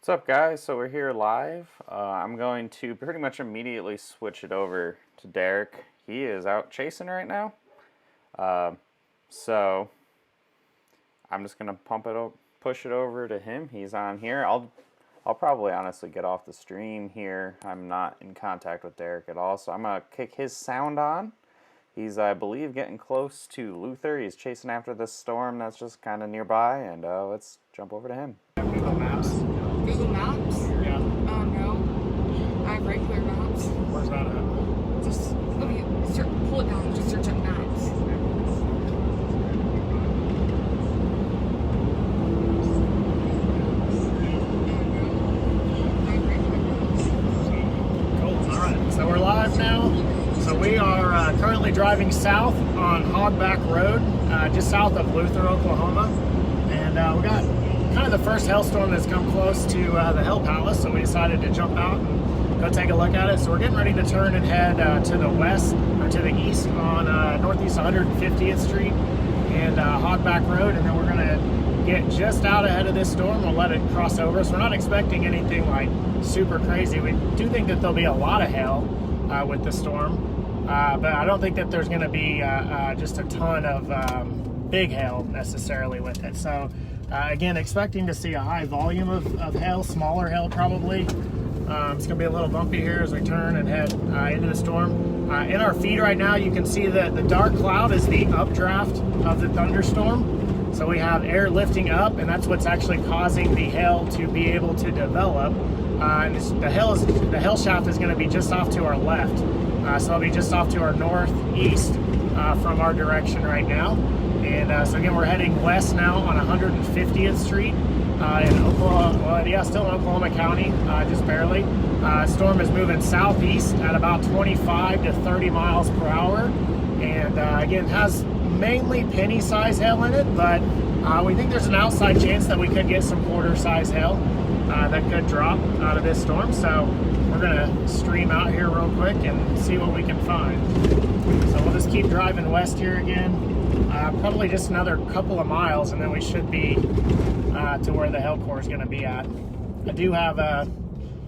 What's up, guys? So we're here live. I'm going to pretty much immediately switch it over to Derek. He is out chasing right now. So I'm just gonna push it over to him. He's on here. I'll probably honestly get off the stream here. I'm not in contact with Derek at all, so I'm gonna kick his sound on. He's, I believe, getting close to Luther. He's chasing after this storm that's just kind of nearby, and let's jump over to him. Google Maps. Google Maps? Yeah. No. I have regular maps. Where's that at? Just let me pull it down and just search up maps. Cool. All right. So we're live now. So we are currently driving south on Hogback Road, just south of Luther, Oklahoma, and we got kind of the first hailstorm that's come close to the Hell Palace, so we decided to jump out and go take a look at it. So we're getting ready to turn and head to the west, or to the east on Northeast 150th Street and Hogback Road, and then we're going to get just out ahead of this storm. We'll let it cross over, so we're not expecting anything like super crazy. We do think that there'll be a lot of hail with the storm, but I don't think that there's going to be just a ton of big hail necessarily with it. So again, expecting to see a high volume of hail, smaller hail probably. It's going to be a little bumpy here as we turn and head into the storm. In our feed right now, you can see that the dark cloud is the updraft of the thunderstorm. So we have air lifting up, and that's what's actually causing the hail to be able to develop. And the hail shaft is going to be just off to our left. So it'll be just off to our northeast from our direction right now. And so again, we're heading west now on 150th Street in Oklahoma. Well, yeah, still in Oklahoma County, just barely. Storm is moving southeast at about 25 to 30 miles per hour, and again has mainly penny-size hail in it, but we think there's an outside chance that we could get some quarter-size hail that could drop out of this storm. So we're gonna stream out here real quick and see what we can find. So we'll just keep driving west here again. Probably just another couple of miles, and then we should be to where the hail core is going to be at. I do have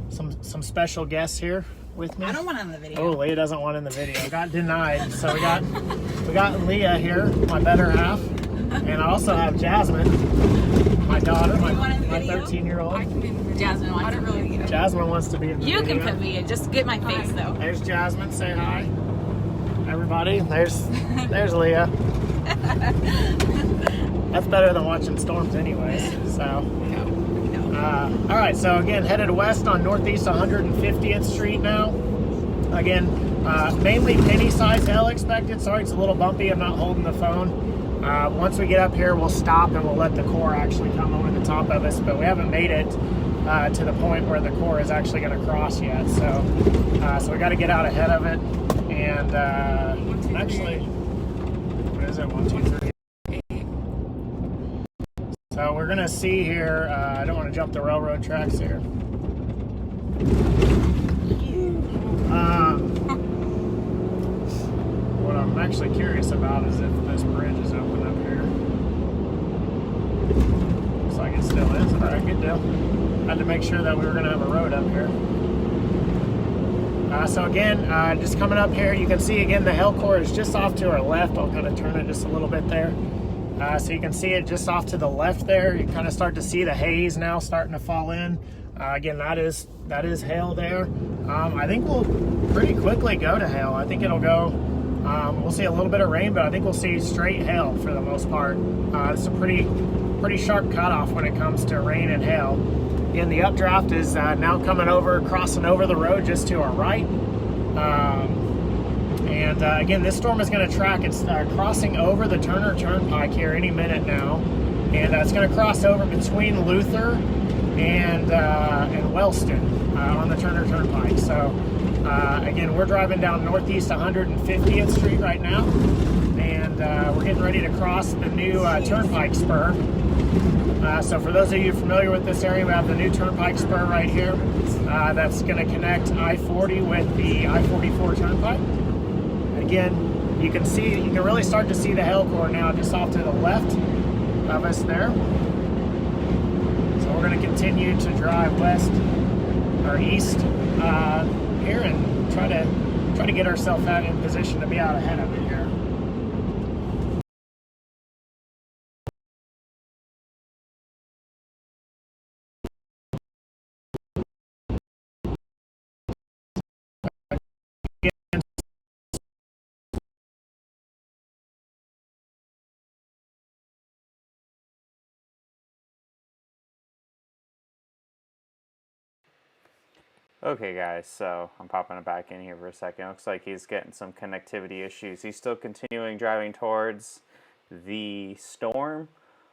some special guests here with me. I don't want in the video. Oh, Leah doesn't want in the video. Got denied. So we got Leah here, my better half, and I also have Jasmine, my daughter, my 13-year-old. I can be in the video. Jasmine wants to be in. Jasmine wants to be in the You video. can put me in. Just get my face though. There's Jasmine. Say hi, everybody. There's Leah. That's better than watching storms anyways. So all right, so again, headed west on Northeast 150th Street now. Again, mainly penny-sized hail expected. Sorry, it's a little bumpy. I'm not holding the phone. Once we get up here, we'll stop and we'll let the core actually come over the top of us, but we haven't made it to the point where the core is actually going to cross yet. So we got to get out ahead of it, and actually, what is it? 1, 2, 3. So we're gonna see here. I don't want to jump the railroad tracks here. What I'm actually curious about is if this bridge is open up here. Looks like it still is. All right, good deal. Had to make sure that we were gonna have a road up here. So again, just coming up here, you can see again the hail core is just off to our left. I'll kind of turn it just a little bit there. So you can see it just off to the left there. You kind of start to see the haze now starting to fall in. Again, that is hail there. I think we'll pretty quickly go to hail. I think it'll go, we'll see a little bit of rain, but I think we'll see straight hail for the most part. It's a pretty sharp cutoff when it comes to rain and hail. Again, the updraft is now coming over, crossing over the road just to our right. And again, this storm is going to track. It's crossing over the Turner Turnpike here any minute now, and it's going to cross over between Luther and Wellston on the Turner Turnpike. So again, we're driving down Northeast 150th Street right now, and we're getting ready to cross the new Turnpike spur. So for those of you familiar with this area, we have the new Turnpike spur right here. That's going to connect I-40 with the I-44 Turnpike. Again, you can really start to see the hail core now just off to the left of us there. So we're going to continue going to drive west or east here and try to get ourselves out in position to be out ahead of it here. Okay guys, so I'm popping it back in here for a second. Looks like he's getting some connectivity issues. He's still continuing driving towards the storm.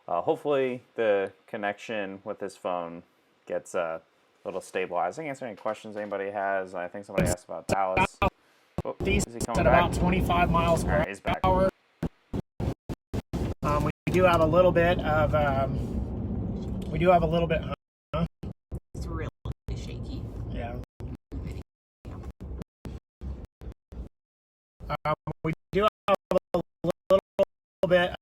Hopefully the connection with his phone gets a little stabilized. I can answer any questions anybody has. I think somebody asked about Dallas. Oh, is he coming At back? about 25 miles per Alright, he's back. hour. We do have a little bit of It's really shaky. yeah. We do have a little bit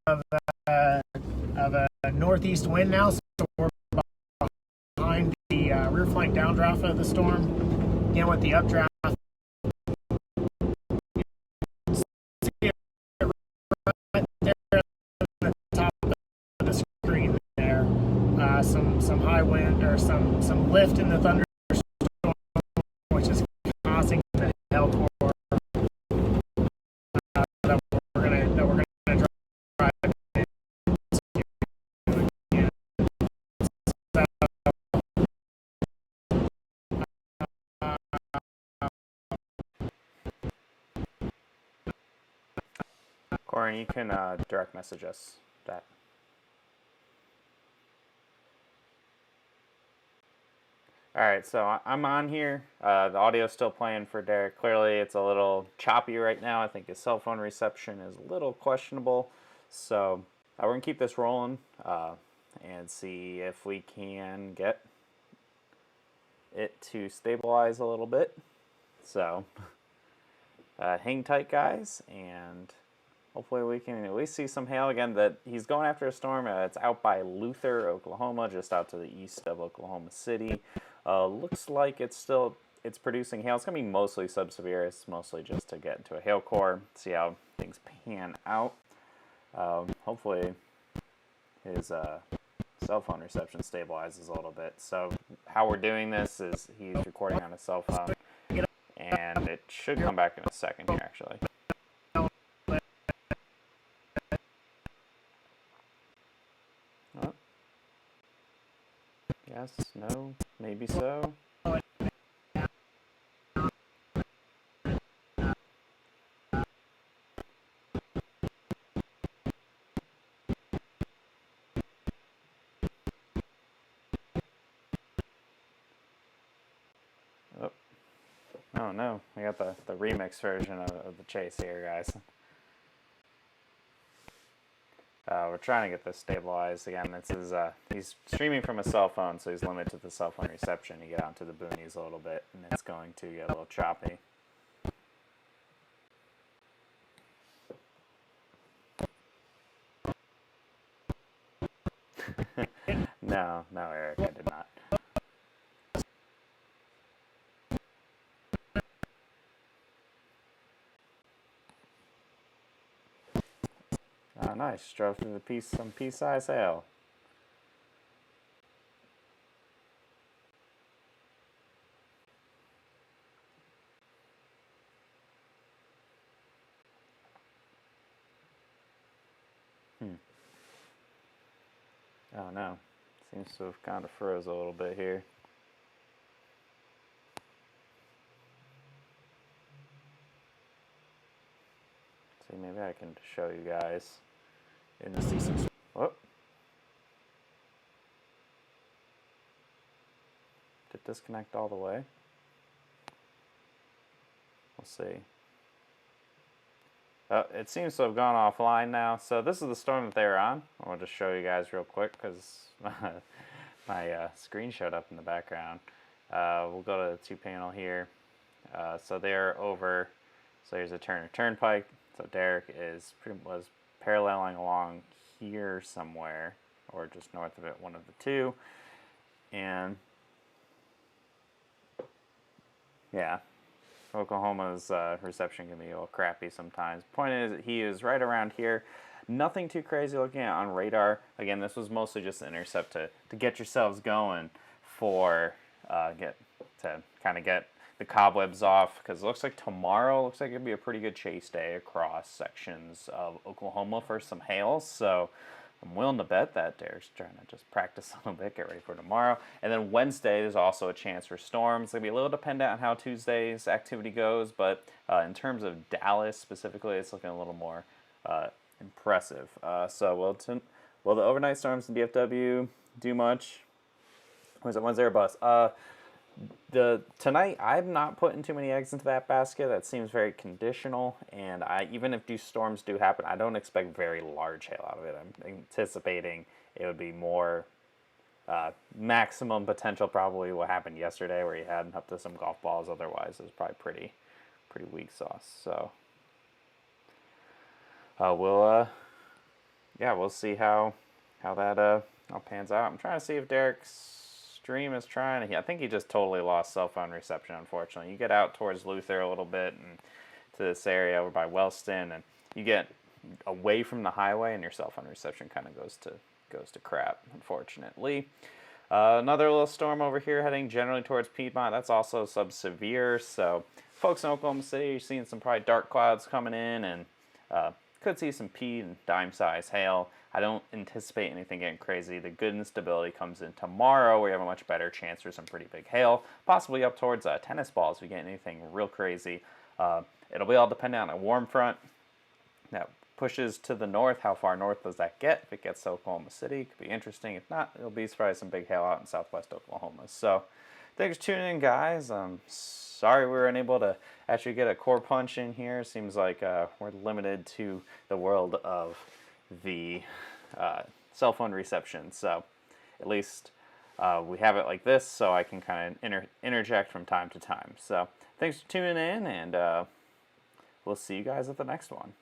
of a northeast wind now, so we're behind the rear flank downdraft of the storm. Again, with the updraft, see it right there on the top of the screen there. Some high wind or some lift in the thunderstorm, which is causing the hail core that we're gonna drive into. Corin, you can direct message us that. Alright, so I'm on here. The audio's still playing for Derik. Clearly it's a little choppy right now. I think his cell phone reception is a little questionable. So we're going to keep this rolling and see if we can get it to stabilize a little bit. So hang tight, guys, and hopefully we can at least see some hail again. That he's going after a storm. It's out by Luther, Oklahoma, just out to the east of Oklahoma City. Looks like it's producing hail. It's gonna be mostly subsevere. It's mostly just to get into a hail core, see how things pan out. Hopefully his cell phone reception stabilizes a little bit. So how we're doing this is he's recording on his cell phone, and it should come back in a second here actually. Oh. Yes, no, maybe so. Oh no, we got the remix version of the chase here, guys. We're trying to get this stabilized again. This is he's streaming from a cell phone, so he's limited to the cell phone reception. You get out into the boonies a little bit, and it's going to get a little choppy. No, Eric, I did not. Oh, nice. Drove through some pea-sized hail. Oh no. Seems to have kind of froze a little bit here. See, maybe I can show you guys in the season. Whoop. Did it disconnect all the way? We'll see. It seems to have gone offline now. So this is the storm that they were on. I'll just show you guys real quick because my screen showed up in the background. We'll go to the 2 panel here. So they're over. So here's a Turner Turnpike. So Derik was paralleling along here somewhere, or just north of it, one of the two. and yeah, Oklahoma's reception can be a little crappy sometimes. Point is, he is right around here. Nothing too crazy looking at on radar. Again, this was mostly just an intercept to get yourselves going for kind of get the cobwebs off, because it looks like tomorrow looks like it'd be a pretty good chase day across sections of Oklahoma for some hail. So I'm willing to bet that Derik's trying to just practice a little bit, get ready for tomorrow. And then Wednesday, there's also a chance for storms. It's going to be a little dependent on how Tuesday's activity goes, but in terms of Dallas specifically, it's looking a little more impressive. So will the overnight storms in DFW do much? When's there a bus? Tonight, I'm not putting too many eggs into that basket. That seems very conditional, and even if storms do happen, I don't expect very large hail out of it. I'm anticipating it would be more maximum potential, probably what happened yesterday, where you had up to some golf balls. Otherwise, it was probably pretty weak sauce. So we'll see how that all pans out. I'm trying to see if Derik's stream is trying. I think he just totally lost cell phone reception, unfortunately. You get out towards Luther a little bit and to this area over by Wellston, and you get away from the highway, and your cell phone reception kind of goes to crap, unfortunately. Another little storm over here heading generally towards Piedmont. That's also sub-severe, so folks in Oklahoma City, you're seeing some probably dark clouds coming in, and could see some pea and dime-size hail. I don't anticipate anything getting crazy. The good instability comes in tomorrow, where you have a much better chance for some pretty big hail, possibly up towards tennis balls if we get anything real crazy. It'll be all dependent on a warm front that pushes to the north. How far north does that get? If it gets to Oklahoma City, it could be interesting. If not, it'll be probably some big hail out in southwest Oklahoma. So thanks for tuning in, guys. Sorry we were unable to actually get a core punch in here. Seems like we're limited to the world of the cell phone reception. So at least we have it like this, so I can kind of interject from time to time. So thanks for tuning in, and we'll see you guys at the next one.